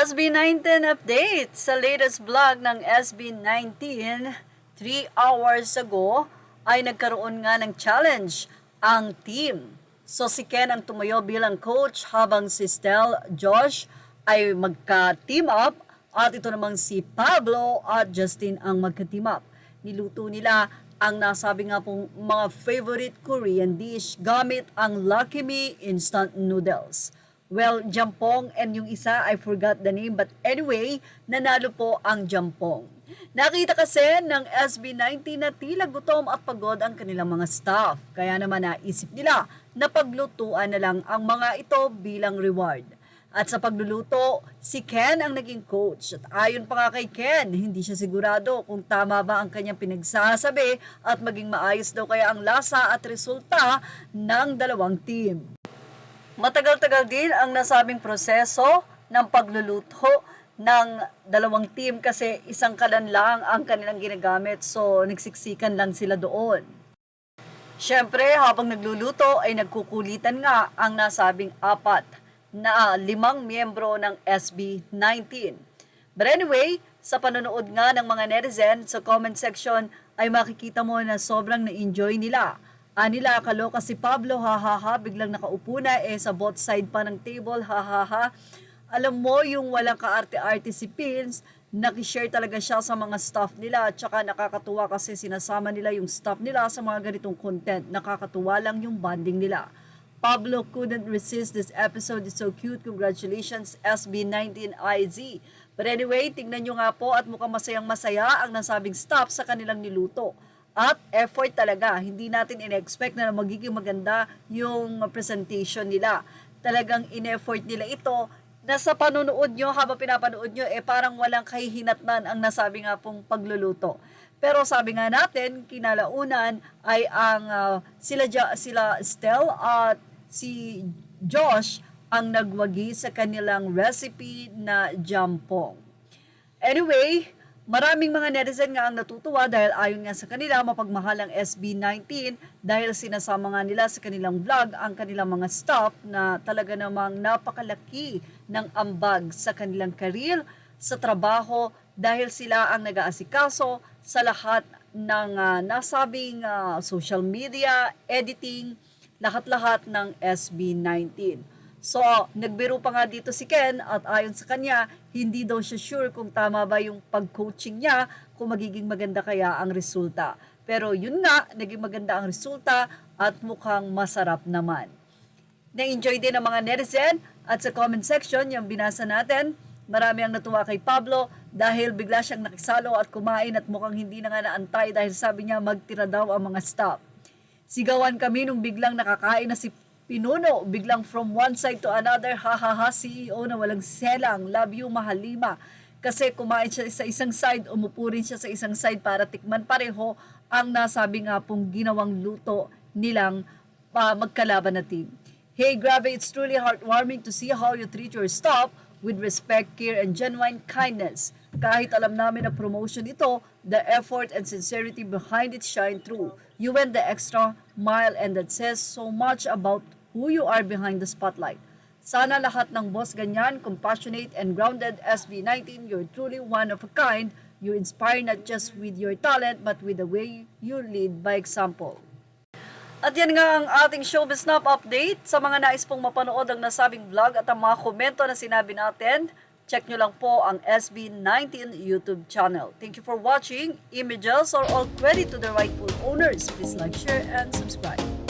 SB19 update sa latest vlog ng SB19, 3 hours ago ay nagkaroon nga ng challenge ang team. So si Ken ang tumayo bilang coach habang si Stel, Josh ay magka-team up at ito namang si Pablo at Justin ang magka-team up. Niluto nila ang nasabi nga pong mga favorite Korean dish gamit ang Lucky Me instant noodles. Well, jampong and yung isa, I forgot the name. But anyway, nanalo po ang jampong. Nakita kasi ng SB19 na tila gutom at pagod ang kanilang mga staff. Kaya naman naisip nila na paglutuan na lang ang mga ito bilang reward. At sa pagluluto, si Ken ang naging coach. At ayon pa nga kay Ken, hindi siya sigurado kung tama ba ang kanyang pinagsasabi at maging maayos daw kaya ang lasa at resulta ng dalawang team. Matagal-tagal din ang nasabing proseso ng pagluluto ng dalawang team kasi isang kalan lang ang kanilang ginagamit, so nagsiksikan lang sila doon. Siyempre, habang nagluluto ay nagkukulitan nga ang nasabing 4 na 5 miyembro ng SB19. But anyway, sa panonood nga ng mga netizen sa comment section ay makikita mo na sobrang na-enjoy nila. Anila, kaloka si Pablo, hahaha, biglang nakaupo na sa both side pa ng table, hahaha. Alam mo yung walang kaarte-arte si Pins, nakishare talaga siya sa mga staff nila at saka nakakatuwa kasi sinasama nila yung staff nila sa mga ganitong content. Nakakatuwa lang yung bonding nila. Pablo couldn't resist this episode, it's so cute, congratulations SB19IZ. But anyway, tingnan nyo nga po at mukhang masayang-masaya ang nasabing staff sa kanilang niluto. At effort talaga, hindi natin in-expect na magiging maganda yung presentation nila. Talagang in-effort nila ito na sa panonood nyo, habang pinapanood nyo, parang walang kahihinatnan ang nasabi nga pong pagluluto. Pero sabi nga natin, kinalaunan ay ang sila Stel at si Josh ang nagwagi sa kanilang recipe na jampong. Anyway, maraming mga netizen nga ang natutuwa dahil ayon nga sa kanila mapagmahal ang SB19 dahil sinasama nga nila sa kanilang vlog ang kanilang mga staff na talaga namang napakalaki ng ambag sa kanilang career, sa trabaho dahil sila ang nag-aasikaso sa lahat ng nasabing social media, editing, lahat-lahat ng SB19. So, nagbiro pa nga dito si Ken at ayon sa kanya, hindi daw siya sure kung tama ba yung pag-coaching niya, kung magiging maganda kaya ang resulta. Pero yun nga, naging maganda ang resulta at mukhang masarap naman. Na-enjoy din ang mga netizen at sa comment section, yung binasa natin, marami ang natuwa kay Pablo dahil bigla siyang nakisalo at kumain at mukhang hindi na nga naantay dahil sabi niya magtira daw ang mga staff. Sigawan kami nung biglang nakakain na si Pinuno, biglang from one side to another, hahaha, CEO na walang selang, love you, mahalima. Kasi kumain siya sa isang side, umupo rin siya sa isang side para tikman pareho ang nasabi nga pong ginawang luto nilang magkalaban na team. Hey, grabe, it's truly heartwarming to see how you treat your staff with respect, care, and genuine kindness. Kahit alam namin na promotion ito, the effort and sincerity behind it shine through. You went the extra mile and that says so much about who you are behind the spotlight. Sana lahat ng boss ganyan, compassionate and grounded SB19, you're truly one of a kind. You inspire not just with your talent, but with the way you lead by example. At yan nga ang ating Showbiz Snap update. Sa mga nais pong mapanood ang nasabing vlog at ang mga komento na sinabi natin, check nyo lang po ang SB19 YouTube channel. Thank you for watching. Images are all credit to the rightful owners. Please like, share, and subscribe.